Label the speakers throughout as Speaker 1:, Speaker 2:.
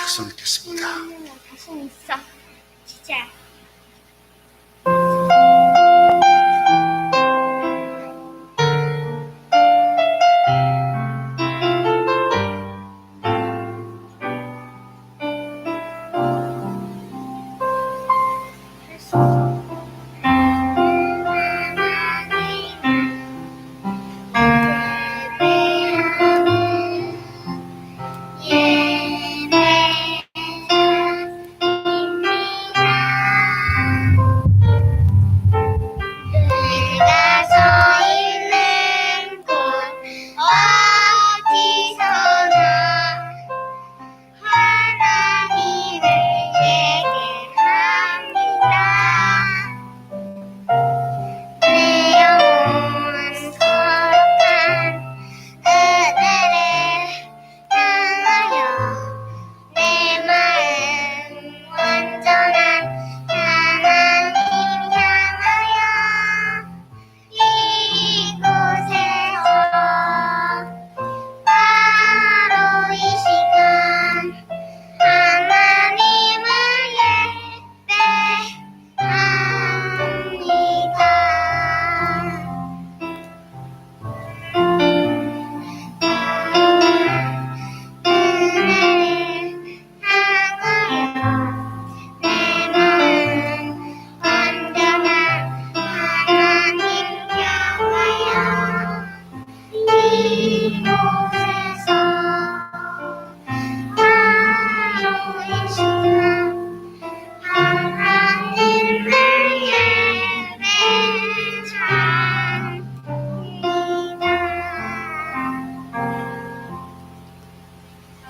Speaker 1: 자신 있겠습니다.
Speaker 2: 자신 있어. 진짜.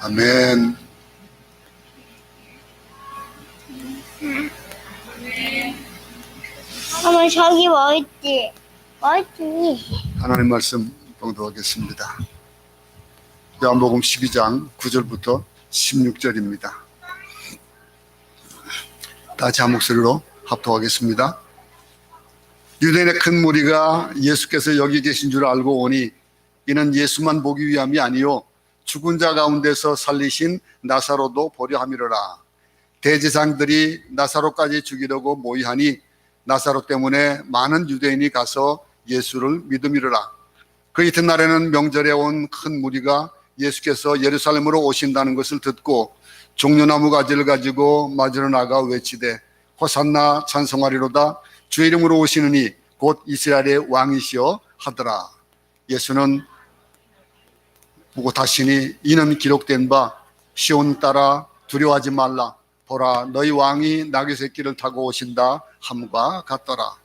Speaker 1: 아멘.
Speaker 2: 어머 저기 뭐 있지? 뭐 있지?
Speaker 1: 하나님 말씀 봉독하겠습니다. 요한복음 12장 9절부터 16절입니다. 다 제 한 목소리로 합독하겠습니다. 유대인의 큰 무리가 예수께서 여기 계신 줄 알고 오니 이는 예수만 보기 위함이 아니요 죽은 자 가운데서 살리신 나사로도 보려 함이로라. 대제사장들이 나사로까지 죽이려고 모의하니 나사로 때문에 많은 유대인이 가서 예수를 믿음이로라. 그 이튿날에는 명절에 온 큰 무리가 예수께서 예루살렘으로 오신다는 것을 듣고 종려나무 가지를 가지고 맞으러 나가 외치되 호산나 찬송하리로다. 주의 이름으로 오시느니 곧 이스라엘의 왕이시여 하더라. 예수는 보고 다시니 이는 기록된 바 시온 따라 두려워하지 말라. 보라 너희 왕이 나귀 새끼를 타고 오신다 함과 같더라.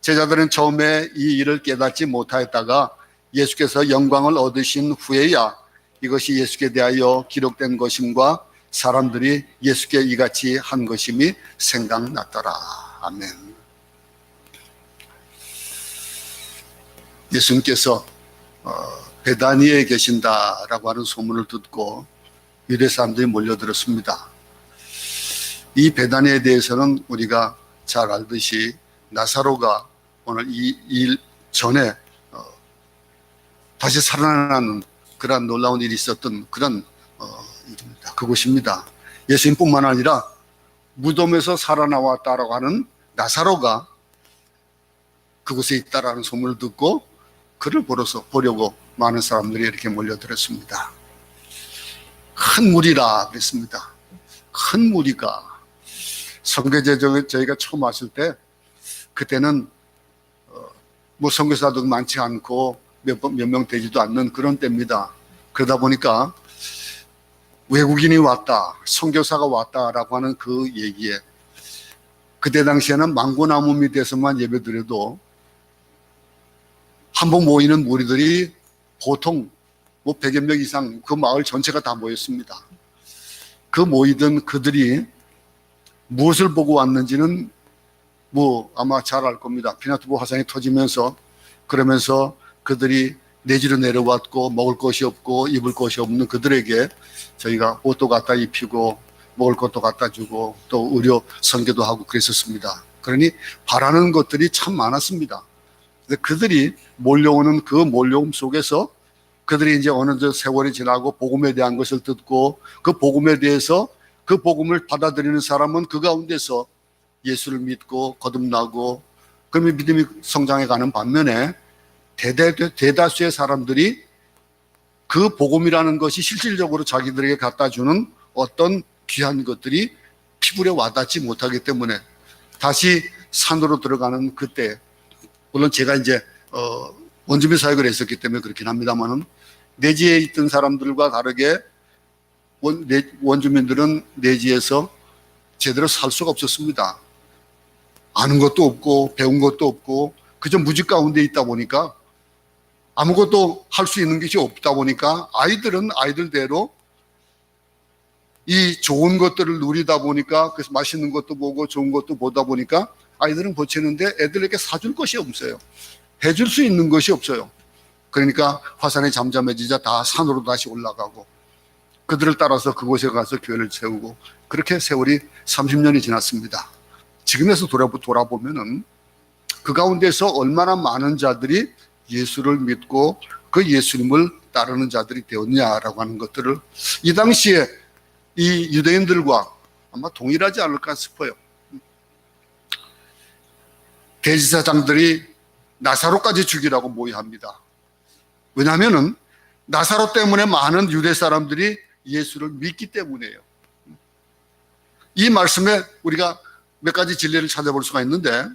Speaker 1: 제자들은 처음에 이 일을 깨닫지 못하였다가 예수께서 영광을 얻으신 후에야 이것이 예수께 대하여 기록된 것임과 사람들이 예수께 이같이 한 것임이 생각났더라. 아멘. 예수님께서 베다니에 계신다라고 하는 소문을 듣고 유대 사람들이 몰려들었습니다. 이 베다니에 대해서는 우리가 잘 알듯이 나사로가 오늘 이 일 전에 다시 살아나는 그런 놀라운 일이 있었던 그런 일입니다. 그곳입니다. 예수님뿐만 아니라 무덤에서 살아나왔다라고 하는 나사로가 그곳에 있다라는 소문을 듣고 그를 보려고 많은 사람들이 이렇게 몰려들었습니다. 큰 무리라 그랬습니다. 큰 무리가 선교제 저희가 처음 왔을 때 그때는 뭐 선교사도 많지 않고 몇 명 되지도 않는 그런 때입니다. 그러다 보니까 외국인이 왔다, 선교사가 왔다라고 하는 그 얘기에 그때 당시에는 망고나무 밑에서만 예배드려도 한번 모이는 무리들이 보통 뭐 100여 명 이상 그 마을 전체가 다 모였습니다. 그 모이던 그들이 무엇을 보고 왔는지는 뭐 아마 잘 알 겁니다. 피나투보 화산이 터지면서 그러면서 그들이 내지로 내려왔고 먹을 것이 없고 입을 것이 없는 그들에게 저희가 옷도 갖다 입히고 먹을 것도 갖다 주고 또 의료 선교도 하고 그랬었습니다. 그러니 바라는 것들이 참 많았습니다. 그들이 몰려오는 그 몰려옴 속에서 그들이 이제 어느 세월이 지나고 복음에 대한 것을 듣고 그 복음에 대해서 그 복음을 받아들이는 사람은 그 가운데서 예수를 믿고 거듭나고 그러면 믿음이 성장해가는 반면에 대다수의 사람들이 그 복음이라는 것이 실질적으로 자기들에게 갖다 주는 어떤 귀한 것들이 피부에 와닿지 못하기 때문에 다시 산으로 들어가는 그때, 물론 제가 이제 원주민 사역을 했었기 때문에 그렇긴 합니다만은, 내지에 있던 사람들과 다르게 원주민들은 내지에서 제대로 살 수가 없었습니다. 아는 것도 없고 배운 것도 없고 그저 무지 가운데 있다 보니까 아무것도 할 수 있는 것이 없다 보니까 아이들은 아이들대로 이 좋은 것들을 누리다 보니까, 그래서 맛있는 것도 보고 좋은 것도 보다 보니까 아이들은 버티는데 애들에게 사줄 것이 없어요. 해줄 수 있는 것이 없어요. 그러니까 화산이 잠잠해지자 다 산으로 다시 올라가고 그들을 따라서 그곳에 가서 교회를 세우고, 그렇게 세월이 30년이 지났습니다. 지금에서 돌아보면은 그 가운데서 얼마나 많은 자들이 예수를 믿고 그 예수님을 따르는 자들이 되었냐라고 하는 것들을 이 당시에 이 유대인들과 아마 동일하지 않을까 싶어요. 대제사장들이 나사로까지 죽이라고 모의합니다. 왜냐하면은 나사로 때문에 많은 유대 사람들이 예수를 믿기 때문이에요. 이 말씀에 우리가 몇 가지 진리를 찾아볼 수가 있는데,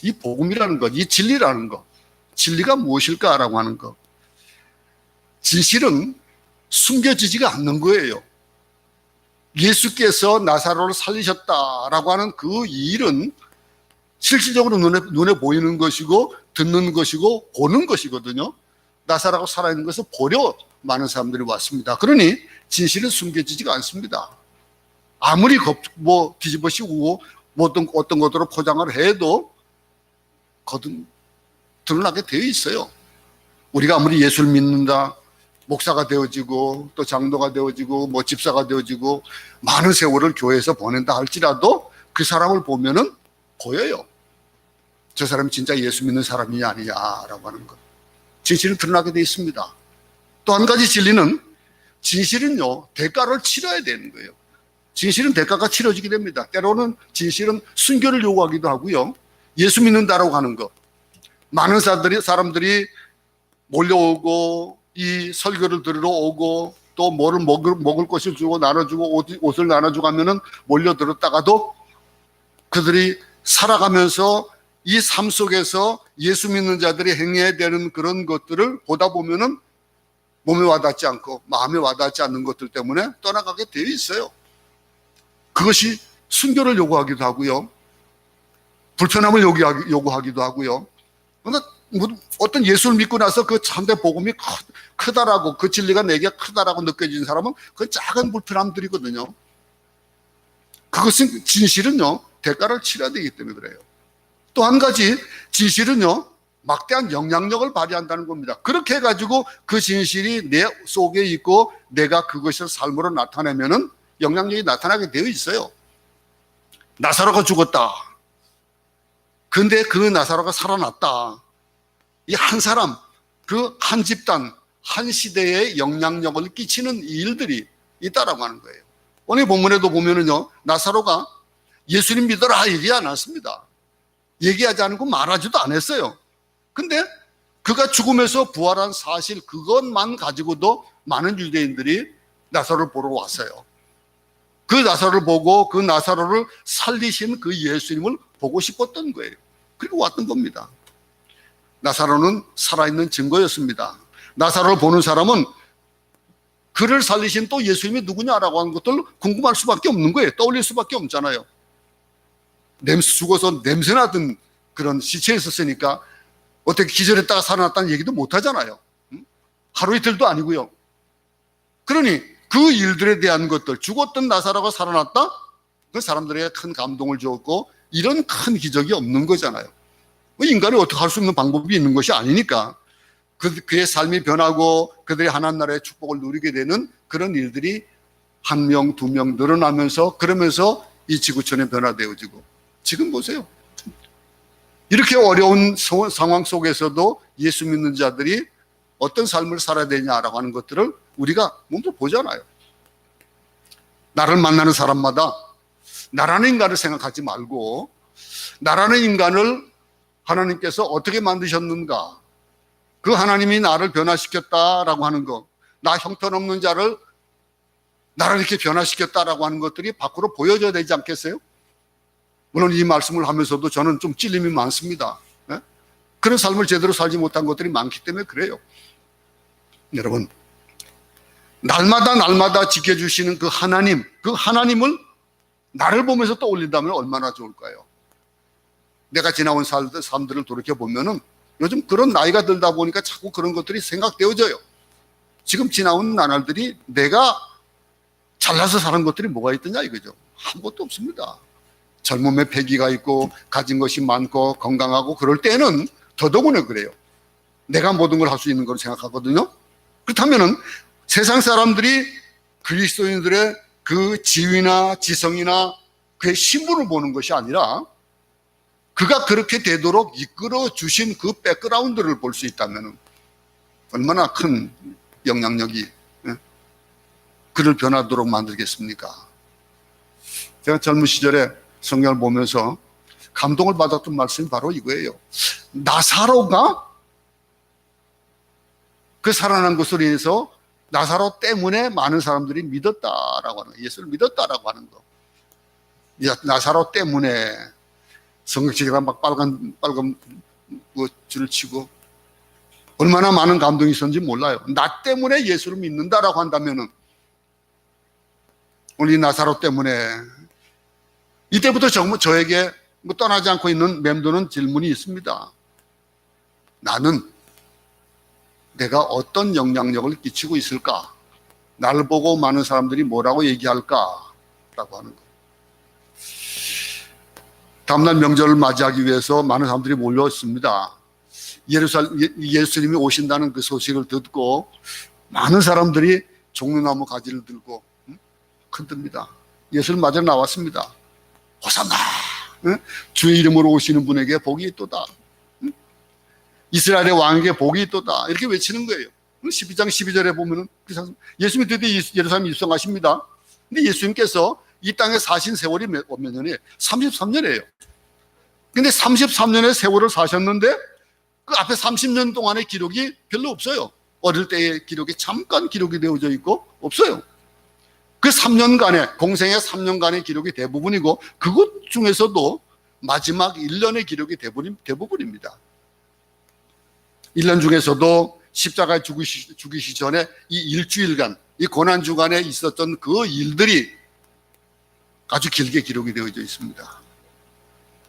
Speaker 1: 이 복음이라는 것, 이 진리라는 것, 진리가 무엇일까라고 하는 것, 진실은 숨겨지지가 않는 거예요. 예수께서 나사로를 살리셨다라고 하는 그 일은 실질적으로 눈에 보이는 것이고 듣는 것이고 보는 것이거든요. 나사로가 살아있는 것을 보려 많은 사람들이 왔습니다. 그러니 진실은 숨겨지지가 않습니다. 아무리 뒤집어 씌우고 어떤 것으로 포장을 해도 드러나게 되어 있어요. 우리가 아무리 예수를 믿는다, 목사가 되어지고 또 장로가 되어지고 집사가 되어지고 많은 세월을 교회에서 보낸다 할지라도 그 사람을 보면은 보여요. 저 사람이 진짜 예수 믿는 사람이냐 아니냐라고 하는 것. 진실은 드러나게 되어 있습니다. 또 한 가지 진리는, 진실은요 대가를 치러야 되는 거예요. 진실은 대가가 치러지게 됩니다. 때로는 진실은 순교를 요구하기도 하고요. 예수 믿는다라고 하는 것. 많은 사람들이 몰려오고 이 설교를 들으러 오고 또 뭐를 먹을 것을 주고 나눠주고 옷을 나눠주고 하면은 몰려들었다가도 그들이 살아가면서 이 삶 속에서 예수 믿는 자들이 행해야 되는 그런 것들을 보다 보면은 몸에 와닿지 않고 마음에 와닿지 않는 것들 때문에 떠나가게 되어 있어요. 그것이 순교를 요구하기도 하고요. 불편함을 요구하기도 하고요. 그러나 어떤 예수를 믿고 나서 그 참된 복음이 크다라고, 그 진리가 내게 크다라고 느껴지는 사람은 그 작은 불편함들이거든요. 그것은, 진실은요 대가를 치러야 되기 때문에 그래요. 또 한 가지, 진실은요 막대한 영향력을 발휘한다는 겁니다. 그렇게 해가지고 그 진실이 내 속에 있고 내가 그것을 삶으로 나타내면은 영향력이 나타나게 되어 있어요. 나사로가 죽었다. 근데 그 나사로가 살아났다. 이 한 사람, 그 한 집단, 한 시대에 영향력을 끼치는 일들이 있다라고 하는 거예요. 오늘 본문에도 보면은요, 나사로가 예수님 믿어라 얘기 안 했습니다. 얘기하지 않고 말하지도 않았어요. 근데 그가 죽음에서 부활한 사실, 그것만 가지고도 많은 유대인들이 나사로를 보러 왔어요. 그 나사로를 보고 그 나사로를 살리신 그 예수님을 보고 싶었던 거예요. 그리고 왔던 겁니다. 나사로는 살아있는 증거였습니다. 나사로를 보는 사람은 그를 살리신 또 예수님이 누구냐라고 하는 것들 궁금할 수밖에 없는 거예요. 떠올릴 수밖에 없잖아요. 죽어서 냄새나던 그런 시체였었으니까 어떻게 기절했다가 살아났다는 얘기도 못 하잖아요. 하루 이틀도 아니고요. 그러니 그 일들에 대한 것들, 죽었던 나사로가 살아났다? 그 사람들에게 큰 감동을 주었고, 이런 큰 기적이 없는 거잖아요. 인간이 어떻게 할 수 있는 방법이 있는 것이 아니니까 그의 삶이 변하고 그들이 하나님나라의 축복을 누리게 되는 그런 일들이 한 명, 두 명 늘어나면서, 그러면서 이 지구촌이 변화되어지고, 지금 보세요. 이렇게 어려운 상황 속에서도 예수 믿는 자들이 어떤 삶을 살아야 되냐라고 하는 것들을 우리가 먼저 보잖아요. 나를 만나는 사람마다 나라는 인간을 생각하지 말고 나라는 인간을 하나님께서 어떻게 만드셨는가, 그 하나님이 나를 변화시켰다라고 하는 것, 나 형편없는 자를 나를 이렇게 변화시켰다라고 하는 것들이 밖으로 보여져야 되지 않겠어요? 물론 이 말씀을 하면서도 저는 좀 찔림이 많습니다. 그런 삶을 제대로 살지 못한 것들이 많기 때문에 그래요. 여러분, 날마다 지켜주시는 그 하나님을 나를 보면서 떠올린다면 얼마나 좋을까요? 내가 지나온 삶들을 돌이켜보면은 요즘 그런 나이가 들다 보니까 자꾸 그런 것들이 생각되어져요. 지금 지나온 나날들이 내가 잘나서 사는 것들이 뭐가 있더냐 이거죠. 아무것도 없습니다. 젊음에 패기가 있고 가진 것이 많고 건강하고 그럴 때는 더더구나 그래요. 내가 모든 걸 할 수 있는 걸 생각하거든요. 그렇다면은 세상 사람들이 그리스도인들의 그 지위나 지성이나 그의 신분을 보는 것이 아니라 그가 그렇게 되도록 이끌어 주신 그 백그라운드를 볼 수 있다면 얼마나 큰 영향력이 그를 변하도록 만들겠습니까? 제가 젊은 시절에 성경을 보면서 감동을 받았던 말씀이 바로 이거예요. 나사로가 그 살아난 것으로 인해서 나사로 때문에 많은 사람들이 믿었다라고 하는 거, 예수를 믿었다라고 하는 거. 나사로 때문에 성경책에다 막 빨간 줄을 치고 얼마나 많은 감동이 있었는지 몰라요. 나 때문에 예수를 믿는다라고 한다면은 우리 나사로 때문에 이때부터 정말 저에게 떠나지 않고 있는 맴도는 질문이 있습니다. 나는 내가 어떤 영향력을 끼치고 있을까? 나를 보고 많은 사람들이 뭐라고 얘기할까? 라고 하는 거. 다음날 명절을 맞이하기 위해서 많은 사람들이 몰려왔습니다. 예수님이 오신다는 그 소식을 듣고 많은 사람들이 종려나무 가지를 들고 흔듭니다. 예수를 맞으러 나왔습니다. 호산나! 주의 이름으로 오시는 분에게 복이 있도다. 이스라엘의 왕에게 복이 있도다. 이렇게 외치는 거예요. 12장 12절에 보면은 예수님이 드디어 예루살렘에 입성하십니다. 근데 예수님께서 이 땅에 사신 세월이 몇 년이에요? 33년이에요. 근데 33년의 세월을 사셨는데 그 앞에 30년 동안의 기록이 별로 없어요. 어릴 때의 기록이 잠깐 기록이 되어져 있고 없어요. 그 3년간의 공생의 3년간의 기록이 대부분이고 그것 중에서도 마지막 1년의 기록이 대부분입니다. 1년 중에서도 십자가에 죽이시 전에 이 일주일간, 이 고난주간에 있었던 그 일들이 아주 길게 기록이 되어져 있습니다.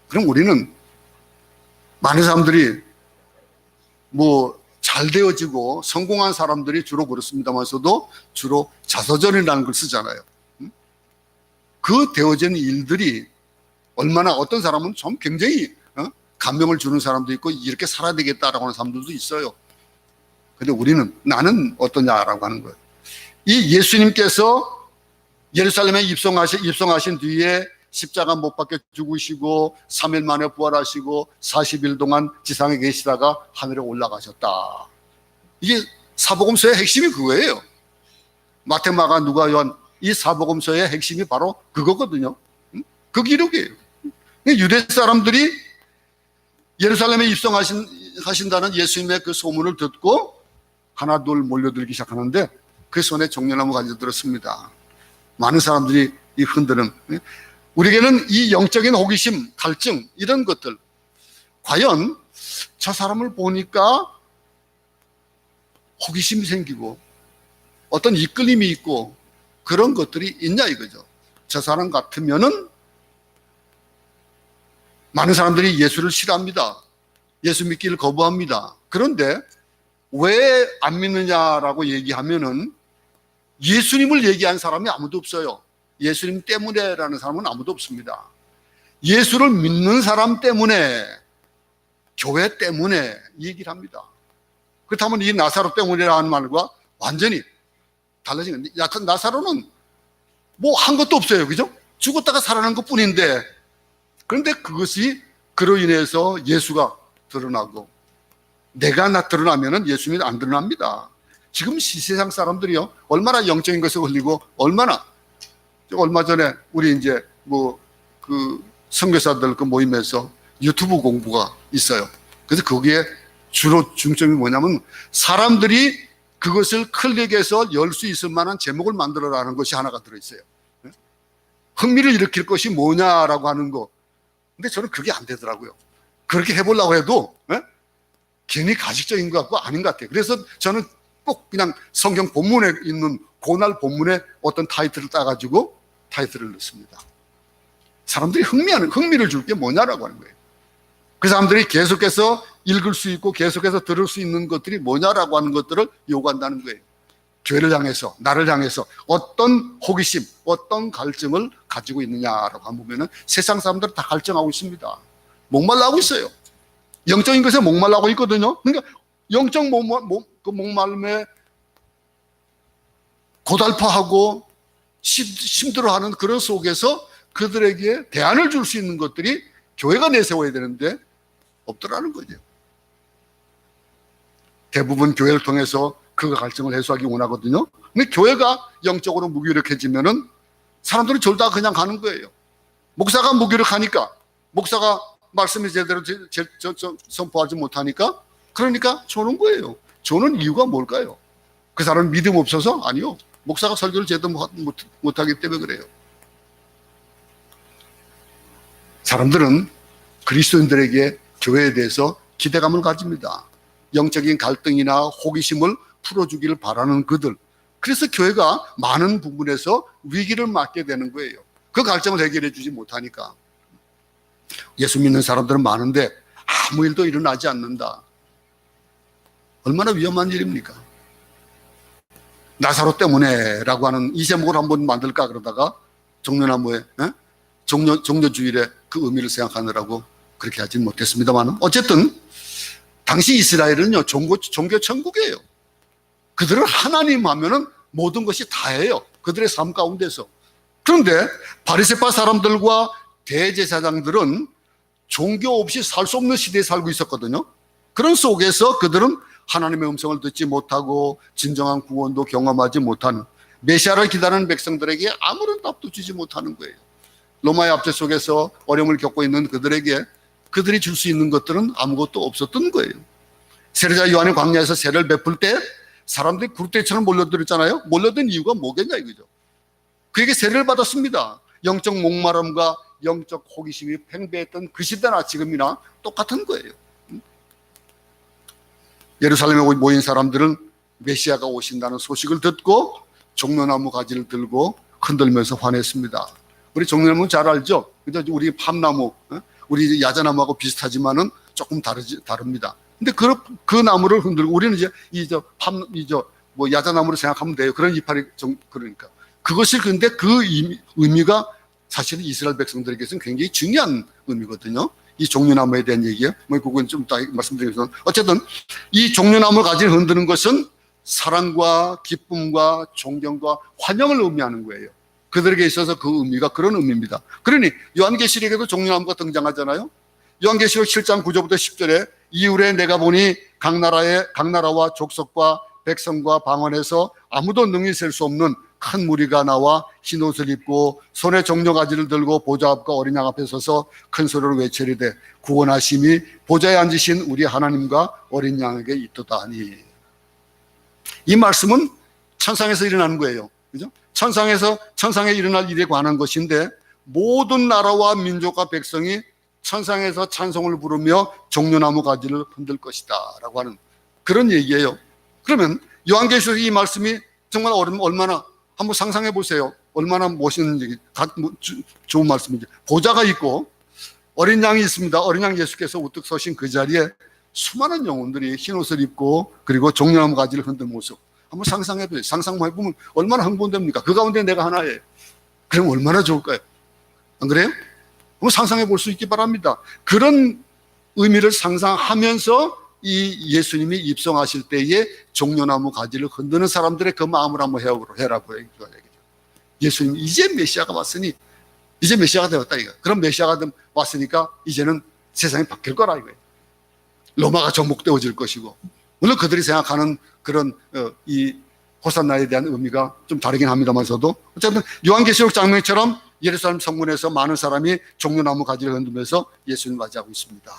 Speaker 1: 그럼 우리는 많은 사람들이 잘 되어지고 성공한 사람들이 주로 그렇습니다만서도 주로 자서전이라는 걸 쓰잖아요. 그 되어진 일들이 얼마나 어떤 사람은 좀 굉장히 감명을 주는 사람도 있고 이렇게 살아야 되겠다라고 하는 사람들도 있어요. 근데 나는 어떠냐라고 하는 거예요. 이 예수님께서 예루살렘에 입성하신 뒤에 십자가 못 박혀 죽으시고 3일 만에 부활하시고 40일 동안 지상에 계시다가 하늘에 올라가셨다. 이게 사복음서의 핵심이 그거예요. 마태, 마가, 누가, 요한 이 사복음서의 핵심이 바로 그거거든요. 그 기록이에요. 유대 사람들이 예루살렘에 입성하신다는 예수님의 그 소문을 듣고 하나 둘 몰려들기 시작하는데 그 손에 종려나무 가지 들었습니다. 많은 사람들이 이 흔드는, 우리에게는 이 영적인 호기심, 갈증 이런 것들, 과연 저 사람을 보니까 호기심이 생기고 어떤 이끌림이 있고 그런 것들이 있냐 이거죠. 저 사람 같으면은 많은 사람들이 예수를 싫어합니다. 예수 믿기를 거부합니다. 그런데 왜 안 믿느냐라고 얘기하면은 예수님을 얘기한 사람이 아무도 없어요. 예수님 때문에라는 사람은 아무도 없습니다. 예수를 믿는 사람 때문에, 교회 때문에 얘기를 합니다. 그렇다면 이 나사로 때문이라는 말과 완전히 달라진 건데, 나사로는 뭐 한 것도 없어요. 그죠? 죽었다가 살아난 것 뿐인데, 그런데 그것이 그로 인해서 예수가 드러나고, 내가 드러나면은 예수님이 안 드러납니다. 지금 세상 사람들이요, 얼마나 영적인 것에 걸리고, 얼마나 얼마 전에 우리 이제 그 선교사들 그 모임에서 유튜브 공부가 있어요. 그래서 거기에 주로 중점이 뭐냐면 사람들이 그것을 클릭해서 열 수 있을 만한 제목을 만들어라는 것이 하나가 들어있어요. 흥미를 일으킬 것이 뭐냐라고 하는 거. 근데 저는 그게 안 되더라고요. 그렇게 해보려고 해도 괜히 가식적인 것 같고 아닌 것 같아요. 그래서 저는 꼭 그냥 성경 본문에 있는 고날 본문에 어떤 타이틀을 따가지고 타이틀을 넣습니다. 사람들이 흥미를 줄 게 뭐냐라고 하는 거예요. 그 사람들이 계속해서 읽을 수 있고 계속해서 들을 수 있는 것들이 뭐냐라고 하는 것들을 요구한다는 거예요. 교회를 향해서, 나를 향해서 어떤 호기심, 어떤 갈증을 가지고 있느냐라고 보면은 세상 사람들은 다 갈증하고 있습니다. 목말라하고 있어요. 영적인 것에 목말라하고 있거든요. 그러니까 영적 목말름에 고달파하고 힘들어하는 그런 속에서 그들에게 대안을 줄 수 있는 것들이 교회가 내세워야 되는데 없더라는 거죠. 대부분 교회를 통해서 그 갈증을 해소하기 원하거든요. 근데 교회가 영적으로 무기력해지면은 사람들은 졸다 그냥 가는 거예요. 목사가 무기력하니까, 목사가 말씀을 제대로 선포하지 못하니까, 그러니까 조는 거예요. 조는 이유가 뭘까요? 그 사람은 믿음 없어서? 아니요. 목사가 설교를 제대로 못하기 때문에 그래요. 사람들은 그리스도인들에게 교회에 대해서 기대감을 가집니다. 영적인 갈등이나 호기심을 풀어주기를 바라는 그들. 그래서 교회가 많은 부분에서 위기를 맞게 되는 거예요. 그 갈증을 해결해 주지 못하니까. 예수 믿는 사람들은 많은데 아무 일도 일어나지 않는다. 얼마나 위험한 일입니까? 나사로 때문에 라고 하는 이 제목을 한번 만들까 그러다가 종려나무에 종려주일에 그 의미를 생각하느라고 그렇게 하진 못했습니다만, 어쨌든 당시 이스라엘은요 종교 천국이에요. 그들은 하나님 하면은 모든 것이 다예요. 그들의 삶 가운데서. 그런데 바리새파 사람들과 대제사장들은 종교 없이 살 수 없는 시대에 살고 있었거든요. 그런 속에서 그들은 하나님의 음성을 듣지 못하고 진정한 구원도 경험하지 못하는, 메시아를 기다리는 백성들에게 아무런 답도 주지 못하는 거예요. 로마의 압제 속에서 어려움을 겪고 있는 그들에게 그들이 줄 수 있는 것들은 아무것도 없었던 거예요. 세례자 요한이 광야에서 세례를 베풀 때 사람들이 구르대처럼 몰려들었잖아요. 몰려든 이유가 뭐겠냐 이거죠. 그에게 세례를 받았습니다. 영적 목마름과 영적 호기심이 팽배했던 그 시대나 지금이나 똑같은 거예요. 예루살렘에 모인 사람들은 메시아가 오신다는 소식을 듣고 종려나무 가지를 들고 흔들면서 환했습니다. 우리 종려나무 잘 알죠? 우리 팜나무, 우리 야자나무하고 비슷하지만은 조금 다릅니다. 근데 그 나무를 흔들고, 우리는 이제 야자나무를 생각하면 돼요. 그런 이파리 그러니까 그것이, 근데 그 의미가 사실은 이스라엘 백성들에게서는 굉장히 중요한 의미거든요. 이 종려나무에 대한 얘기예요. 그건 좀 이따 말씀드리겠습니다. 어쨌든 이 종려나무를 가지고 흔드는 것은 사랑과 기쁨과 존경과 환영을 의미하는 거예요. 그들에게 있어서 그 의미가 그런 의미입니다. 그러니 요한계시록에도 종려나무가 등장하잖아요. 요한계시록 7장 9절부터 10절에 이후에 내가 보니 각 나라와 족속과 백성과 방언에서 아무도 능히 셀 수 없는 큰 무리가 나와 흰 옷을 입고 손에 종려가지를 들고 보좌 앞과 어린 양 앞에 서서 큰 소리로 외치리되 구원하심이 보좌에 앉으신 우리 하나님과 어린 양에게 있도다 하니. 이 말씀은 천상에서 일어나는 거예요. 그죠? 천상에 일어날 일에 관한 것인데, 모든 나라와 민족과 백성이 천상에서 찬송을 부르며 종려나무 가지를 흔들 것이다 라고 하는 그런 얘기예요. 그러면 요한계시록 이 말씀이 정말 얼마나, 한번 상상해 보세요. 얼마나 멋있는 얘기, 좋은 말씀인지. 보좌가 있고 어린 양이 있습니다. 어린 양 예수께서 우뚝 서신 그 자리에 수많은 영혼들이 흰 옷을 입고 그리고 종려나무 가지를 흔든 모습, 한번 상상해 보세요. 상상만 해보면 얼마나 흥분됩니까? 그 가운데 내가 하나예요. 그럼 얼마나 좋을까요? 안 그래요? 한번 상상해 볼 수 있기 바랍니다. 그런 의미를 상상하면서 이 예수님이 입성하실 때에 종려나무 가지를 흔드는 사람들의 그 마음을 한번 해라고 얘기죠. 예수님이 이제 메시아가 왔으니, 이제 메시아가 되었다 이거. 그럼 메시아가 왔으니까 이제는 세상이 바뀔 거라 이거예요. 로마가 정복되어질 것이고, 물론 그들이 생각하는 그런 이 호산나에 대한 의미가 좀 다르긴 합니다만서도 어쨌든 요한계시록 장면처럼 예루살렘 성문에서 많은 사람이 종려나무 가지를 흔들면서 예수님을 맞이하고 있습니다.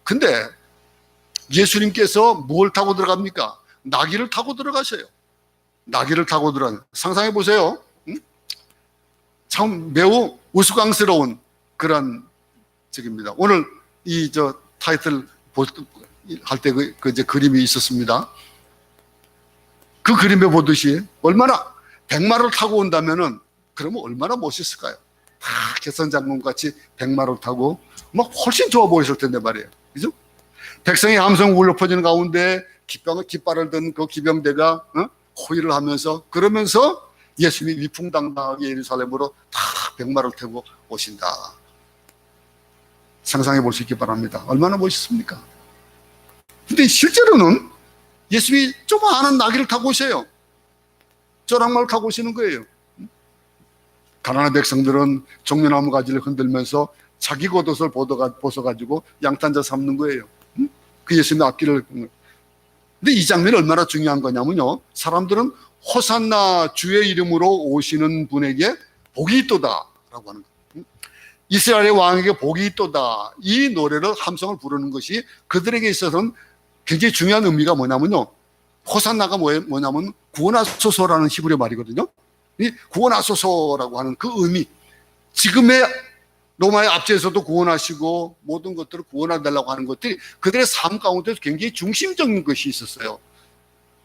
Speaker 1: 근데 예수님께서 뭘 타고 들어갑니까? 나귀를 타고 들어가셔요. 나귀를 타고 들어가요. 상상해 보세요. 참 매우 우스꽝스러운 그런 적입니다. 오늘 이 타이틀 할 때 이제 그림이 있었습니다. 그 그림에 보듯이 얼마나 백마를 타고 온다면은 그러면 얼마나 멋있을까요? 다 개선장군 같이 백마를 타고 막 훨씬 좋아 보였을 텐데 말이에요. 그죠? 백성의 함성 울려 퍼지는 가운데 깃발을 든 그 기병대가 호위를 하면서 그러면서 예수님이 위풍당당하게 예루살렘으로 다 백마를 타고 오신다. 상상해 볼 수 있기 바랍니다. 얼마나 멋있습니까? 근데 실제로는 예수님이 조그마한 나귀를 타고 오세요. 저랑말 타고 오시는 거예요. 가난한 백성들은 종려나무 가지를 흔들면서 자기 겉옷을 벗어가지고 양탄자 삼는 거예요. 그 예수님의 앞길을. 근데 이 장면이 얼마나 중요한 거냐면요. 사람들은 호산나 주의 이름으로 오시는 분에게 복이 있도다라고 하는 거예요. 이스라엘의 왕에게 복이 있도다. 이 노래를 함성을 부르는 것이 그들에게 있어서는 굉장히 중요한 의미가 뭐냐면요. 호산나가 뭐냐면 구원하소서라는 히브리 말이거든요. 이 구원하소서라고 하는 그 의미. 지금의 로마의 압제에서도 구원하시고 모든 것들을 구원해달라고 하는 것들이 그들의 삶 가운데서 굉장히 중심적인 것이 있었어요.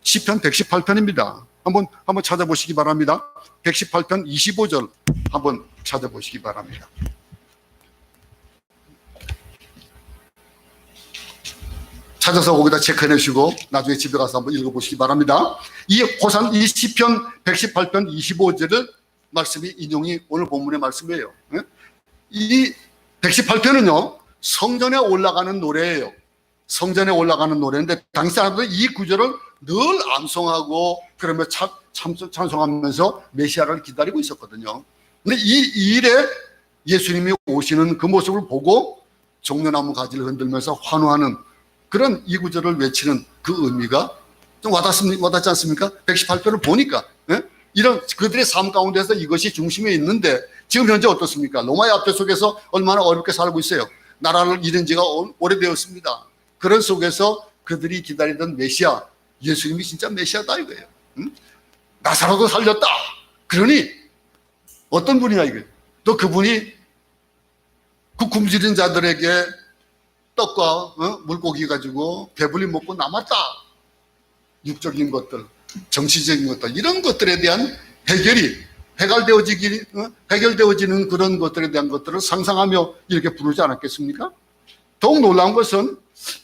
Speaker 1: 시편 118편입니다. 한번 찾아보시기 바랍니다. 118편 25절 한번 찾아보시기 바랍니다. 찾아서 거기다 체크해내시고 나중에 집에 가서 한번 읽어보시기 바랍니다. 이 시편 118편 25절을 말씀이 인용이 오늘 본문의 말씀이에요. 이 118편은요 성전에 올라가는 노래예요. 성전에 올라가는 노래인데 당시 사람들은 이 구절을 늘 암송하고 그러며 찬송하면서 메시아를 기다리고 있었거든요. 근데 이 일에 예수님이 오시는 그 모습을 보고 종려나무 가지를 흔들면서 환호하는 그런 이 구절을 외치는 그 의미가 좀 와닿지 않습니까? 118편을 보니까 이런 그들의 삶 가운데서 이것이 중심에 있는데 지금 현재 어떻습니까? 로마의 압제 속에서 얼마나 어렵게 살고 있어요. 나라를 잃은 지가 오래되었습니다. 그런 속에서 그들이 기다리던 메시아, 예수님이 진짜 메시아다 이거예요. 나사로도 살렸다. 그러니 어떤 분이냐 이거예요. 또 그분이 그 굶주린 자들에게 떡과 물고기 가지고 배불리 먹고 남았다. 육적인 것들, 정치적인 것들 이런 것들에 대한 해결되어지는 그런 것들에 대한 것들을 상상하며 이렇게 부르지 않았겠습니까? 더욱 놀라운 것은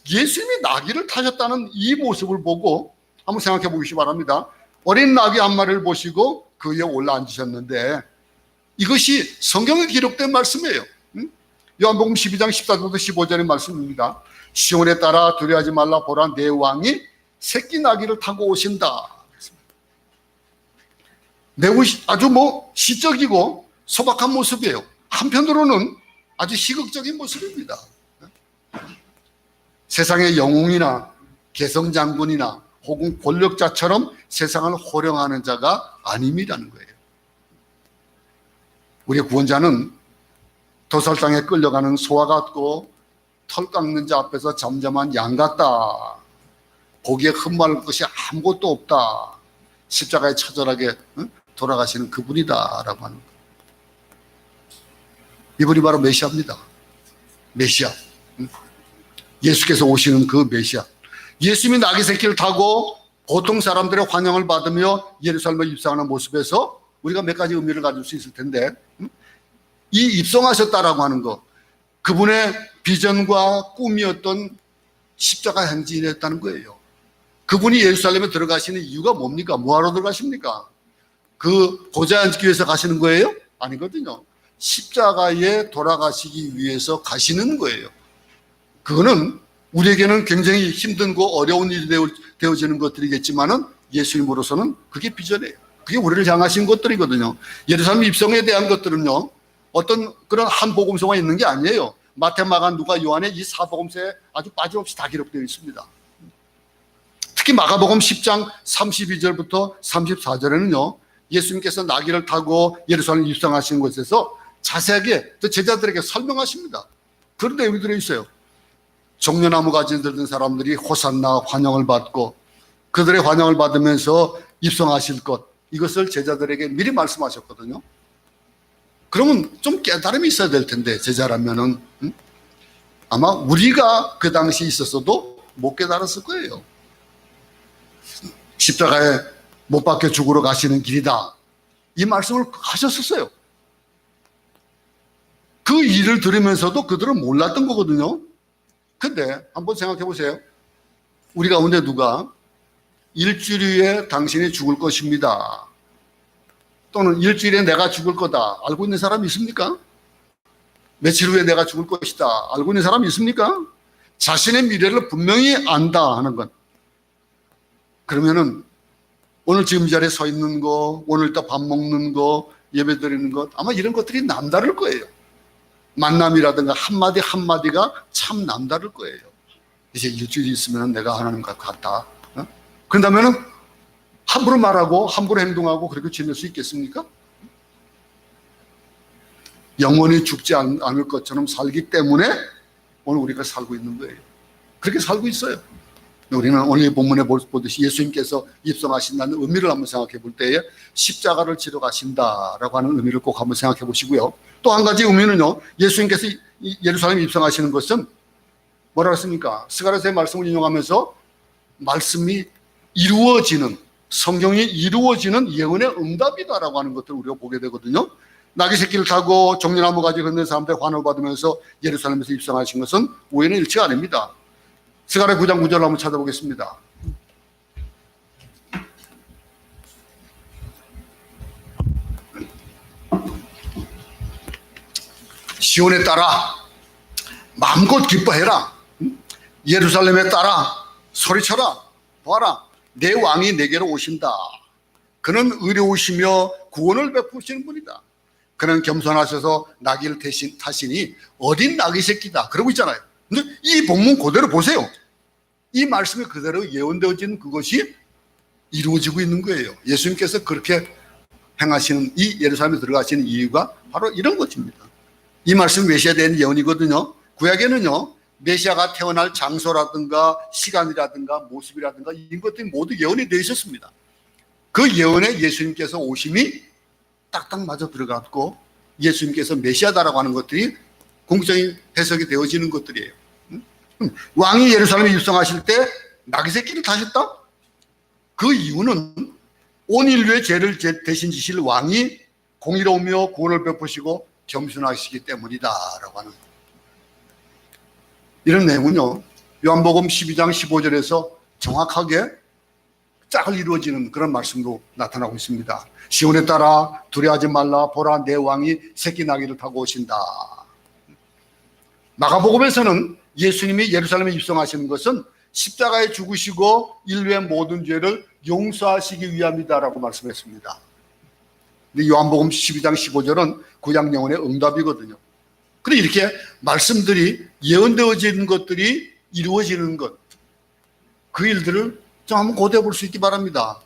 Speaker 1: 예수님이 나귀를 타셨다는 이 모습을 보고 한번 생각해 보시기 바랍니다. 어린 나귀 한 마리를 보시고 그 위에 올라앉으셨는데 이것이 성경에 기록된 말씀이에요. 요한복음 12장 14절부터 15절의 말씀입니다. 시온에 따라 두려워하지 말라 보라 내 왕이 새끼 나귀를 타고 오신다. 매우 아주 시적이고 소박한 모습이에요. 한편으로는 아주 희극적인 모습입니다. 세상의 영웅이나 개성장군이나 혹은 권력자처럼 세상을 호령하는 자가 아님이라는 거예요. 우리의 구원자는 도살장에 끌려가는 소와 같고 털 깎는 자 앞에서 잠잠한 양 같다. 보기에 흠말 것이 아무것도 없다. 십자가에 처절하게 돌아가시는 그분이다 라고 하는 거예요. 이분이 바로 메시아입니다. 메시아. 예수께서 오시는 그 메시아. 예수님이 나귀 새끼를 타고 보통 사람들의 환영을 받으며 예루살렘에 입성하는 모습에서 우리가 몇 가지 의미를 가질 수 있을 텐데 이 입성하셨다라고 하는 것, 그분의 비전과 꿈이었던 십자가 행진이었다는 거예요. 그분이 예루살렘에 들어가시는 이유가 뭡니까? 뭐하러 들어가십니까? 그 보좌에 앉기 위해서 가시는 거예요? 아니거든요. 십자가에 돌아가시기 위해서 가시는 거예요. 그거는 우리에게는 굉장히 힘든고 어려운 일이 되어지는 것들이겠지만은 예수님으로서는 그게 비전이에요. 그게 우리를 향하신 것들이거든요. 예루살렘 입성에 대한 것들은요, 어떤 그런 한 복음서가 있는 게 아니에요. 마태, 마가, 누가, 요한의 이 사복음서에 아주 빠짐없이 다 기록되어 있습니다. 특히 마가복음 10장 32절부터 34절에는요, 예수님께서 나귀를 타고 예루살렘 입성하시는 곳에서 자세하게 또 제자들에게 설명하십니다. 그런 내용이 들어있어요. 종려나무 가지 들던 사람들이 호산나 환영을 받고 그들의 환영을 받으면서 입성하실 것, 이것을 제자들에게 미리 말씀하셨거든요. 그러면 좀 깨달음이 있어야 될 텐데, 제자라면은 아마 우리가 그 당시 있었어도 못 깨달았을 거예요. 십자가에 못 박혀 죽으러 가시는 길이다, 이 말씀을 하셨었어요. 그 일을 들으면서도 그들은 몰랐던 거거든요. 근데 한번 생각해 보세요. 우리 가운데 누가 일주일 후에 당신이 죽을 것입니다, 또는 일주일에 내가 죽을 거다 알고 있는 사람이 있습니까? 며칠 후에 내가 죽을 것이다 알고 있는 사람이 있습니까? 자신의 미래를 분명히 안다 하는 것, 그러면은 오늘 지금 이 자리에 서 있는 거, 오늘 또 밥 먹는 거, 예배 드리는 것, 아마 이런 것들이 남다를 거예요. 만남이라든가 한마디 한마디가 참 남다를 거예요. 이제 일주일이 있으면 내가 하나님과 같다, 그런다면은 함부로 말하고 함부로 행동하고 그렇게 지낼 수 있겠습니까? 영원히 죽지 않을 것처럼 살기 때문에 오늘 우리가 살고 있는 거예요. 그렇게 살고 있어요. 우리는 오늘 본문에 보듯이 예수님께서 입성하신다는 의미를 한번 생각해 볼 때에 십자가를 지러 가신다라고 하는 의미를 꼭 한번 생각해 보시고요. 또 한 가지 의미는요, 예수님께서 예루살렘에 입성하시는 것은 뭐라고 했습니까? 스가랴서의 말씀을 인용하면서 말씀이 이루어지는, 성경이 이루어지는 예언의 응답이다라고 하는 것들을 우리가 보게 되거든요. 나귀 새끼를 타고 종려나무 가지 걷는 사람들의 환호를 받으면서 예루살렘에서 입성하신 것은 우연의 일치가 아닙니다. 스가랴 9장 9절을 한번 찾아보겠습니다. 시온에 따라 마음껏 기뻐해라, 예루살렘에 따라 소리쳐라, 보아라, 내 왕이 내게로 오신다. 그는 의로우시며 구원을 베푸시는 분이다. 그는 겸손하셔서 나귀를 타시니 어린 나귀 새끼다, 그러고 있잖아요. 근데 이 본문 그대로 보세요. 이 말씀이 그대로 예언되어진 그것이 이루어지고 있는 거예요. 예수님께서 그렇게 행하시는, 이 예루살렘에 들어가시는 이유가 바로 이런 것입니다. 이 말씀이 메시아에 대한 예언이거든요. 구약에는요, 메시아가 태어날 장소라든가 시간이라든가 모습이라든가 이런 것들이 모두 예언이 되어 있었습니다. 그 예언에 예수님께서 오심이 딱딱 맞아 들어갔고 예수님께서 메시아다라고 하는 것들이 궁극적인 해석이 되어지는 것들이에요. 왕이 예루살렘에 입성하실 때 나귀 새끼를 타셨다? 그 이유는 온 인류의 죄를 대신 지실 왕이 공의로우며 구원을 베푸시고 겸손하시기 때문이다라고 하는, 이런 내용은요, 요한복음 12장 15절에서 정확하게 짝을 이루어지는 그런 말씀으로 나타나고 있습니다. 시온에 따라 두려워하지 말라, 보라 내 왕이 새끼 나귀를 타고 오신다. 마가복음에서는 예수님이 예루살렘에 입성하시는 것은 십자가에 죽으시고 인류의 모든 죄를 용서하시기 위함이다라고 말씀했습니다. 근데 요한복음 12장 15절은 구약 예언의 응답이거든요. 그런데 이렇게 말씀들이 예언되어지는 것들이 이루어지는 것, 그 일들을 좀 한번 고대해 볼 수 있기 바랍니다.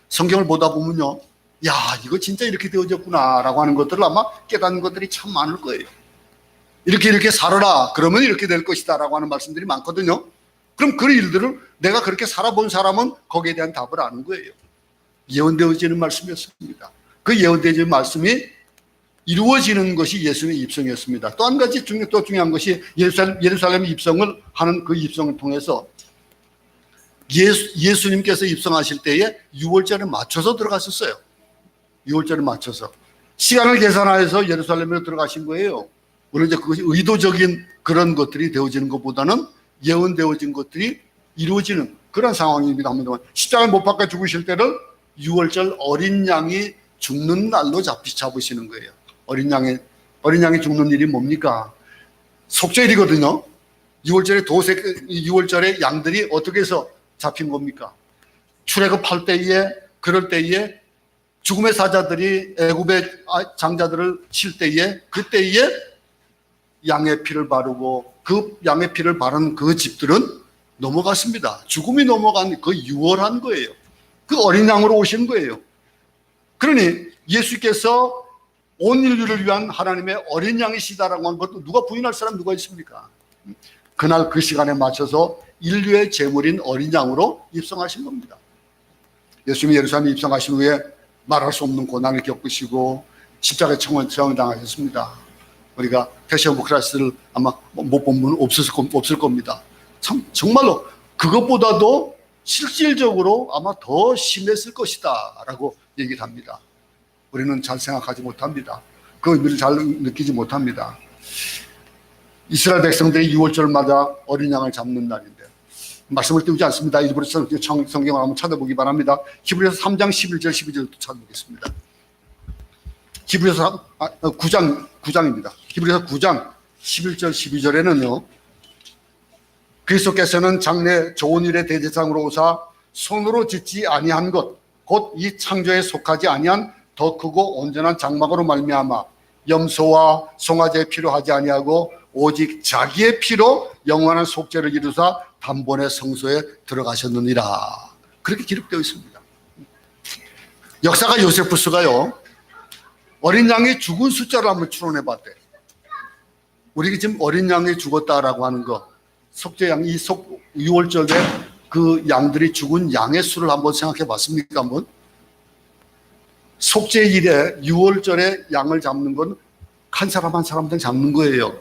Speaker 1: 성경을 보다 보면요, 야, 이거 진짜 이렇게 되어졌구나 라고 하는 것들을 아마 깨닫는 것들이 참 많을 거예요. 이렇게 살아라, 그러면 이렇게 될 것이다 라고 하는 말씀들이 많거든요. 그럼 그 일들을 내가 그렇게 살아본 사람은 거기에 대한 답을 아는 거예요. 예언되어지는 말씀이었습니다. 그 예언되어지는 말씀이 이루어지는 것이 예수님의 입성이었습니다. 또 한 가지 또 중요한 것이 예루살렘 입성을 하는 그 입성을 통해서 예수님께서 입성하실 때에 6월절에 맞춰서 들어갔었어요. 6월절에 맞춰서 시간을 계산하여서 예루살렘으로 들어가신 거예요. 물론 이제 그것이 의도적인 그런 것들이 되어지는 것보다는 예언되어진 것들이 이루어지는 그런 상황입니다. 십자가에 못 박아 죽으실 때를 6월절 어린 양이 죽는 날로 잡으시는 거예요. 어린 양이 죽는 일이 뭡니까? 속죄일이거든요. 6월절에 양들이 어떻게 해서 잡힌 겁니까? 출애굽할 때에, 그럴 때에 죽음의 사자들이 애굽의 장자들을 칠 때에, 그때에 양의 피를 바르고 그 양의 피를 바른 그 집들은 넘어갔습니다. 죽음이 넘어간 그 유월한 거예요. 그 어린 양으로 오신 거예요. 그러니 예수께서 온 인류를 위한 하나님의 어린 양이시다라고 한 것도 누가 부인할 사람 누가 있습니까? 그날 그 시간에 맞춰서 인류의 제물인 어린 양으로 입성하신 겁니다. 예수님이 예루살렘에 입성하신 후에 말할 수 없는 고난을 겪으시고 십자가에 청원당하셨습니다. 우리가 패션 오브 크라이스트를 아마 못 본 분은 없을 겁니다. 참 정말로 그것보다도 실질적으로 아마 더 심했을 것이다 라고 얘기를 합니다. 우리는 잘 생각하지 못합니다. 그 의미를 잘 느끼지 못합니다. 이스라엘 백성들이 6월절마다 어린 양을 잡는 날인데 말씀을 띄우지 않습니다. 일부러 성경을 한번 찾아보기 바랍니다. 히브리서 3장 11절 12절도 찾아보겠습니다. 히브리서 9장입니다. 히브리서 9장 11절 12절에는요. 그리스도께서는 장래 좋은 일의 대제사장으로 오사 손으로 짓지 아니한 것 곧 이 창조에 속하지 아니한 더 크고 온전한 장막으로 말미암아 염소와 송아지의 피로 하지 아니하고 오직 자기의 피로 영원한 속죄를 이루사 단번에 성소에 들어가셨느니라. 그렇게 기록되어 있습니다. 역사가 요세푸스가요 어린 양이 죽은 숫자를 한번 추론해 봤대요. 우리가 지금 어린 양이 죽었다라고 하는 거 속죄양 이 6월절에 그 양들이 죽은 양의 수를 한번 생각해 봤습니까? 한번 속죄일에 6월절에 양을 잡는 건 한 사람 한 사람당 잡는 거예요.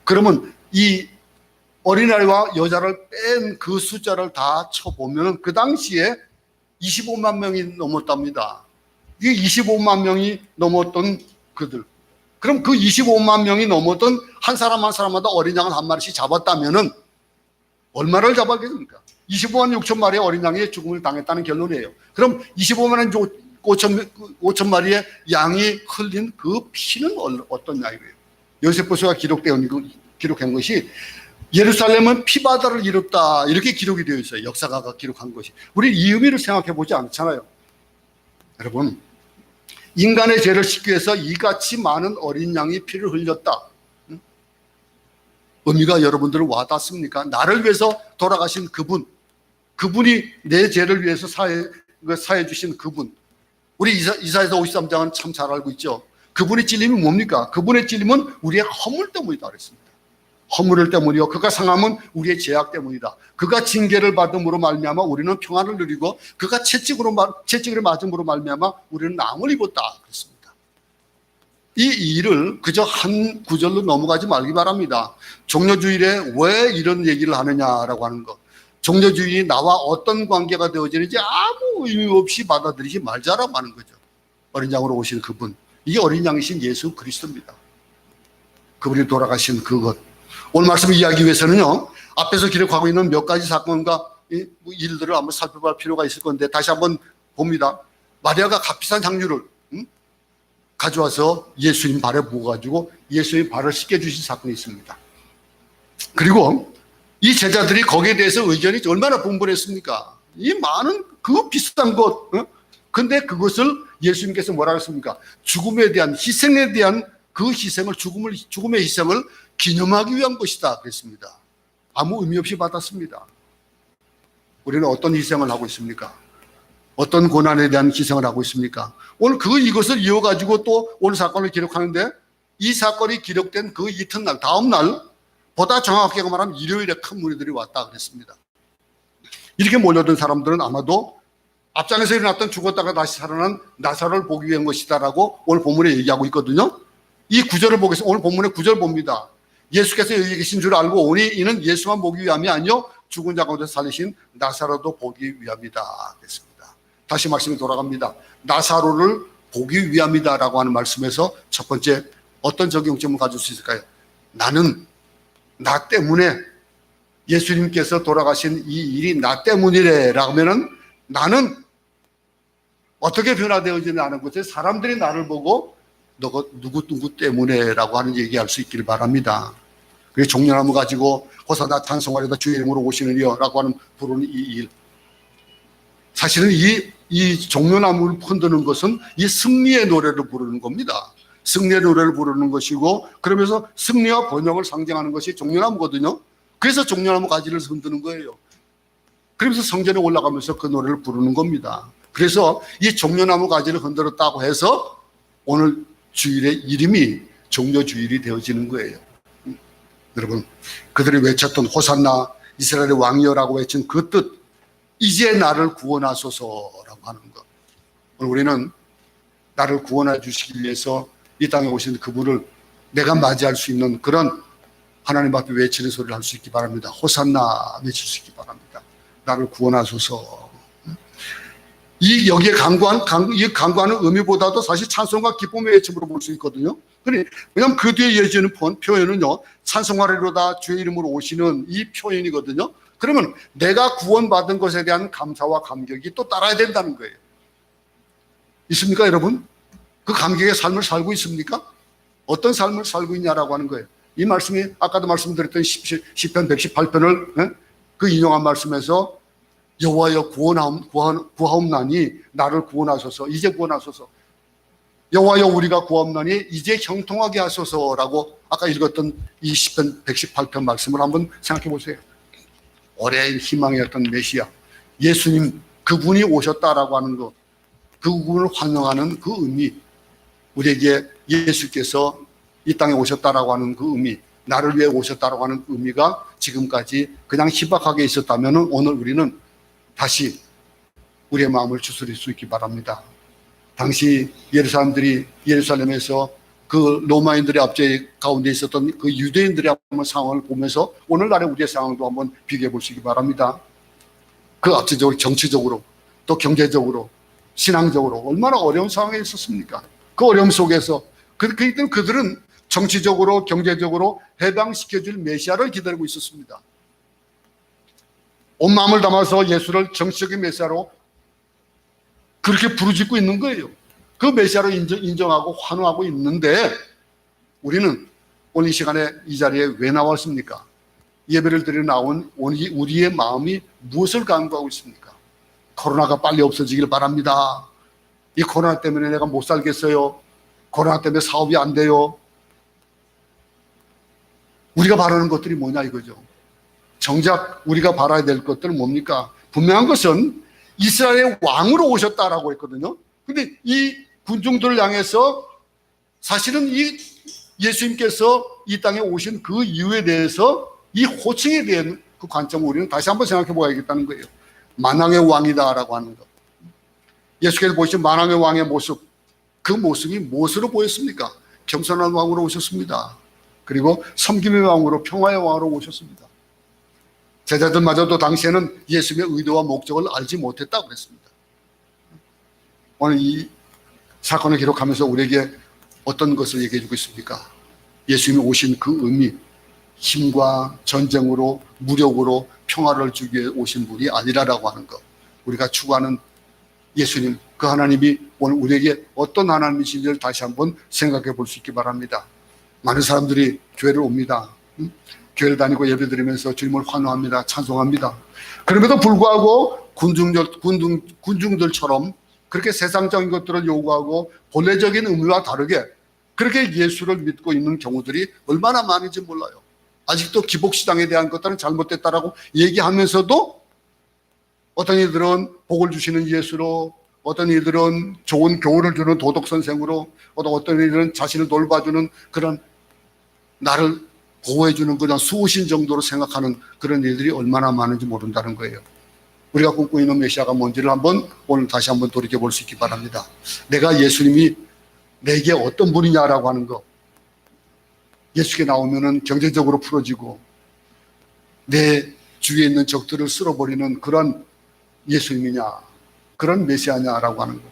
Speaker 1: 그러면 이 어린아이와 여자를 뺀 그 숫자를 다 쳐보면 그 당시에 25만 명이 넘었답니다. 이게 25만 명이 넘었던 그들. 그럼 그 25만 명이 넘었던 한 사람 한 사람마다 어린 양을 한 마리씩 잡았다면은 얼마를 잡았겠습니까? 25만 6천 마리의 어린 양이 죽음을 당했다는 결론이에요. 그럼 25만 5천 마리의 양이 흘린 그 피는 어떤 양이에요? 요세푸스가 기록한 것이 예루살렘은 피바다를 이뤘다 이렇게 기록이 되어 있어요. 역사가가 기록한 것이. 우리 이 의미를 생각해 보지 않잖아요. 여러분 인간의 죄를 씻기 위해서 이같이 많은 어린 양이 피를 흘렸다. 의미가 여러분들은 와닿습니까? 나를 위해서 돌아가신 그분이 내 죄를 위해서 사해 주신 그분. 우리 이사야서 53장은 참 잘 알고 있죠. 그분의 찔림이 뭡니까? 그분의 찔림은 우리의 허물 때문이다 그랬습니다. 허물 때문이요. 그가 상함은 우리의 죄악 때문이다. 그가 징계를 받음으로 말미암아 우리는 평안을 누리고 그가 채찍을 맞음으로 말미암아 우리는 나음을 입었다 그랬습니다. 이 일을 그저 한 구절로 넘어가지 말기 바랍니다. 종려주일에 왜 이런 얘기를 하느냐라고 하는 것. 종려주일이 나와 어떤 관계가 되어지는지 아무 의미 없이 받아들이지 말자라고 하는 거죠. 어린 양으로 오신 그분. 이게 어린 양이신 예수 그리스도입니다. 그분이 돌아가신 그것. 오늘 말씀을 이야기하기 위해서는요. 앞에서 기록하고 있는 몇 가지 사건과 일들을 한번 살펴볼 필요가 있을 건데 다시 한번 봅니다. 마리아가 값비싼 향유를 가져와서 예수님 발에 부어가지고 예수님 발을 씻겨주신 사건이 있습니다. 그리고 이 제자들이 거기에 대해서 의견이 얼마나 분분했습니까? 이 많은 그 비싼 것. 근데 그것을 예수님께서 뭐라 했습니까? 죽음에 대한 희생에 대한 그 희생을 죽음의 희생을 기념하기 위한 것이다 그랬습니다. 아무 의미 없이 받았습니다. 우리는 어떤 희생을 하고 있습니까? 어떤 고난에 대한 희생을 하고 있습니까? 오늘 이것을 이어가지고 또 오늘 사건을 기록하는데 이 사건이 기록된 그 이튿날 다음 날 보다 정확하게 말하면 일요일에 큰 무리들이 왔다 그랬습니다. 이렇게 몰려든 사람들은 아마도 앞장에서 일어났던 죽었다가 다시 살아난 나사로를 보기 위한 것이다라고 오늘 본문에 얘기하고 있거든요. 이 구절을 보겠습니다. 오늘 본문의 구절 봅니다. 예수께서 여기 계신 줄 알고 오니 이는 예수만 보기 위함이 아니요 죽은 자 가운데 살리신 나사로도 보기 위함이다 그랬습니다. 다시 말씀이 돌아갑니다. 나사로를 보기 위함이다라고 하는 말씀에서 첫 번째 어떤 적용점을 가질 수 있을까요? 나는 나 때문에 예수님께서 돌아가신 이 일이 나 때문이래라고 하면은 나는 어떻게 변화되어지냐는 것에 사람들이 나를 보고 너가 누구 때문에 라고 하는 얘기할 수 있기를 바랍니다. 그래서 종려나무 가지고 호사나 찬송하려다 주의 이름으로 오시느니요 라고 하는 부르는 이 일. 사실은 이 종려나무를 흔드는 것은 이 승리의 노래를 부르는 겁니다. 승리의 노래를 부르는 것이고 그러면서 승리와 번영을 상징하는 것이 종려나무거든요. 그래서 종려나무 가지를 흔드는 거예요. 그러면서 성전에 올라가면서 그 노래를 부르는 겁니다. 그래서 이 종려나무 가지를 흔들었다고 해서 오늘 주일의 이름이 종려주일이 되어지는 거예요. 여러분, 그들이 외쳤던 호산나 이스라엘의 왕이여라고 외친 그 뜻, 이제 나를 구원하소서라고 하는 것. 오늘 우리는 나를 구원해 주시기 위해서 이 땅에 오신 그분을 내가 맞이할 수 있는 그런 하나님 앞에 외치는 소리를 할 수 있기 바랍니다. 호산나 외칠 수 있기 바랍니다. 나를 구원하소서. 이 여기에 이 강구하는 의미보다도 사실 찬송과 기쁨의 외침으로 볼 수 있거든요. 왜냐하면 그 뒤에 이어지는 표현은요, 찬송하리로다 주의 이름으로 오시는 이 표현이거든요. 그러면 내가 구원받은 것에 대한 감사와 감격이 또 따라야 된다는 거예요. 있습니까, 여러분? 그 감격의 삶을 살고 있습니까? 어떤 삶을 살고 있냐라고 하는 거예요. 이 말씀이 아까도 말씀드렸던 시편 118편을 그 인용한 말씀에서 여호와여 구하옵나니 나를 구원하소서. 이제 구원하소서. 여호와여 우리가 구하옵나니 이제 형통하게 하소서라고 아까 읽었던 이 시편 118편 말씀을 한번 생각해 보세요. 오랜 희망이었던 메시아 예수님, 그분이 오셨다라고 하는 것, 그분을 환영하는 그 의미, 우리에게 예수께서 이 땅에 오셨다라고 하는 그 의미, 나를 위해 오셨다라고 하는 의미가 지금까지 그냥 희박하게 있었다면 오늘 우리는 다시 우리의 마음을 추스릴 수 있기 바랍니다. 당시 예루살렘에서 그 로마인들의 압제 가운데 있었던 그 유대인들의 한번 상황을 보면서 오늘날의 우리의 상황도 한번 비교해 보시기 바랍니다. 그 압제적으로 정치적으로 또 경제적으로 신앙적으로 얼마나 어려운 상황에 있었습니까? 그 어려움 속에서 그들은 정치적으로 경제적으로 해방시켜줄 메시아를 기다리고 있었습니다. 온 마음을 담아서 예수를 정치적인 메시아로 그렇게 부르짖고 있는 거예요. 그 메시아로 인정하고 환호하고 있는데 우리는 오늘 이 시간에 이 자리에 왜 나왔습니까? 예배를 드리러 나온 우리의 마음이 무엇을 간구하고 있습니까? 코로나가 빨리 없어지길 바랍니다. 이 코로나 때문에 내가 못 살겠어요. 코로나 때문에 사업이 안 돼요. 우리가 바라는 것들이 뭐냐 이거죠. 정작 우리가 바라야 될 것들은 뭡니까? 분명한 것은 이스라엘의 왕으로 오셨다라고 했거든요. 근데 이 군중들을 향해서 사실은 이 예수님께서 이 땅에 오신 그 이유에 대해서 이 호칭에 대한 그 관점을 우리는 다시 한번 생각해 보아야겠다는 거예요. 만왕의 왕이다라고 하는 것. 예수께서 보신 만왕의 왕의 모습, 그 모습이 무엇으로 보였습니까? 겸손한 왕으로 오셨습니다. 그리고 섬김의 왕으로, 평화의 왕으로 오셨습니다. 제자들마저도 당시에는 예수님의 의도와 목적을 알지 못했다고 그랬습니다. 오늘 이 사건을 기록하면서 우리에게 어떤 것을 얘기해 주고 있습니까? 예수님이 오신 그 의미, 힘과 전쟁으로 무력으로 평화를 주기 위해 오신 분이 아니라라고 하는 것. 우리가 추구하는 예수님, 그 하나님이 오늘 우리에게 어떤 하나님이신지를 다시 한번 생각해 볼 수 있기 바랍니다. 많은 사람들이 교회를 옵니다. 교회를 다니고 예배드리면서 주님을 환호합니다. 찬송합니다. 그럼에도 불구하고 군중들처럼 그렇게 세상적인 것들을 요구하고 본래적인 의미와 다르게 그렇게 예수를 믿고 있는 경우들이 얼마나 많은지 몰라요. 아직도 기복시장에 대한 것들은 잘못됐다라고 얘기하면서도 어떤 이들은 복을 주시는 예수로, 어떤 이들은 좋은 교훈을 주는 도덕선생으로, 어떤 이들은 자신을 돌봐주는 그런 나를 보호해주는 그런 수호신 정도로 생각하는 그런 일들이 얼마나 많은지 모른다는 거예요. 우리가 꿈꾸고 있는 메시아가 뭔지를 오늘 다시 한번 돌이켜 볼 수 있기 바랍니다. 내가 예수님이 내게 어떤 분이냐라고 하는 거. 예수께 나오면은 경제적으로 풀어지고 내 주위에 있는 적들을 쓸어버리는 그런 예수님이냐, 그런 메시아냐라고 하는 거.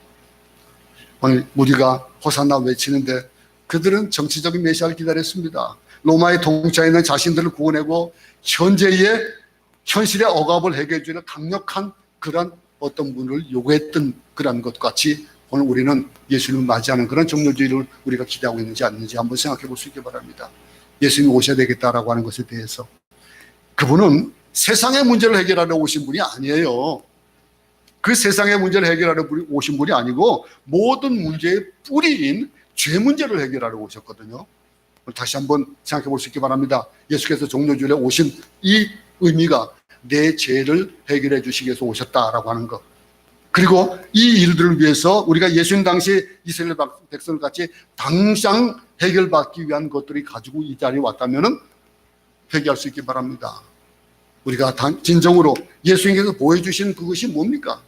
Speaker 1: 오늘 우리가 호산나 외치는데 그들은 정치적인 메시아를 기다렸습니다. 로마의 통치하에 있는 자신들을 구원하고 현실의 억압을 해결해 주는 강력한 그런 어떤 분을 요구했던 그런 것 같이 오늘 우리는 예수님을 맞이하는 그런 종료주의를 우리가 기대하고 있는지 아닌지 한번 생각해 볼 수 있기 바랍니다. 예수님이 오셔야 되겠다라고 하는 것에 대해서 그분은 세상의 문제를 해결하러 오신 분이 아니에요. 그 세상의 문제를 해결하러 오신 분이 아니고 모든 문제의 뿌리인 죄 문제를 해결하러 오셨거든요. 다시 한번 생각해 볼 수 있기 바랍니다. 예수께서 종료주일에 오신 이 의미가 내 죄를 해결해 주시기 위해서 오셨다라고 하는 것. 그리고 이 일들을 위해서 우리가 예수님 당시 이스라엘 백성을 같이 당장 해결받기 위한 것들이 가지고 이 자리에 왔다면은 회개할 수 있기 바랍니다. 우리가 진정으로 예수님께서 보여주신 그것이 뭡니까?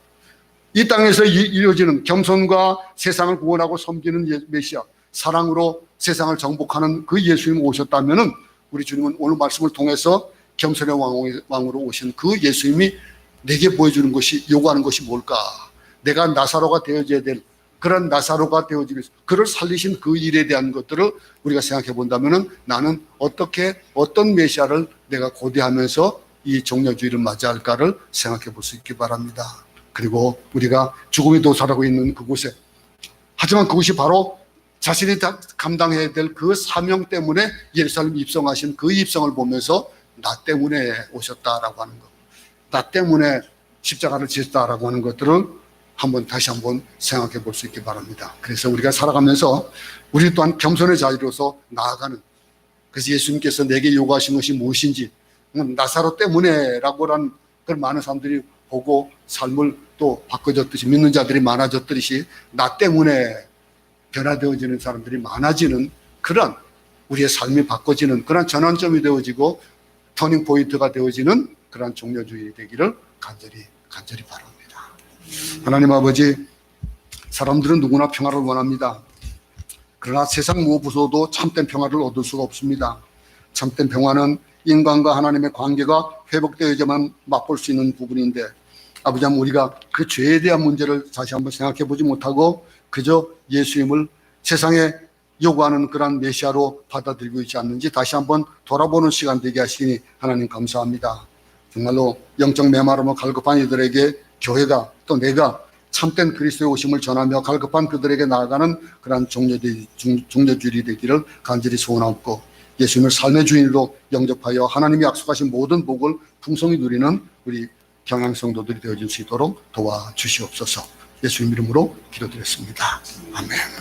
Speaker 1: 이 땅에서 이루어지는 겸손과 세상을 구원하고 섬기는 메시아, 사랑으로 세상을 정복하는 그 예수님 오셨다면은 우리 주님은 오늘 말씀을 통해서 겸손의 왕으로 오신 그 예수님이 내게 보여주는 것이, 요구하는 것이 뭘까? 내가 나사로가 되어져야 될 그런 나사로가 되어지기 위해서 그를 살리신 그 일에 대한 것들을 우리가 생각해 본다면은 나는 어떻게 어떤 메시아를 내가 고대하면서 이 종려주의를 맞이할까를 생각해 볼 수 있기 바랍니다. 그리고 우리가 죽음이 도사하고 있는 그곳에, 하지만 그것이 바로 자신이 다 감당해야 될 그 사명 때문에 예루살렘 입성하신 그 입성을 보면서 나 때문에 오셨다라고 하는 것, 나 때문에 십자가를 지셨다라고 하는 것들을 다시 한번 생각해 볼 수 있기 바랍니다. 그래서 우리가 살아가면서 우리 또한 겸손의 자리로서 나아가는, 그래서 예수님께서 내게 요구하신 것이 무엇인지, 나사로 때문에라고 하는 그런 많은 사람들이 보고 삶을 또 바꿔졌듯이, 믿는 자들이 많아졌듯이 나 때문에 변화되어지는 사람들이 많아지는 그런 우리의 삶이 바꿔지는 그런 전환점이 되어지고 터닝 포인트가 되어지는 그런 종려주의 되기를 간절히 바랍니다. 하나님 아버지, 사람들은 누구나 평화를 원합니다. 그러나 세상 무엇보다도 참된 평화를 얻을 수가 없습니다. 참된 평화는 인간과 하나님의 관계가 회복되어야만 맛볼 수 있는 부분인데, 아버지, 우리가 그 죄에 대한 문제를 다시 한번 생각해 보지 못하고 그저 예수님을 세상에 요구하는 그런 메시아로 받아들이고 있지 않는지 다시 한번 돌아보는 시간 되게 하시니 하나님 감사합니다. 정말로 영적 메마름을 갈급한 이들에게 교회가, 또 내가 참된 그리스도의 오심을 전하며 갈급한 그들에게 나아가는 그러한 종려주일이 되기를 간절히 소원하고, 예수님을 삶의 주인으로 영접하여 하나님이 약속하신 모든 복을 풍성히 누리는 우리 경향성도들이 되어질 수 있도록 도와주시옵소서. 예수님 이름으로 기도드렸습니다. 아멘.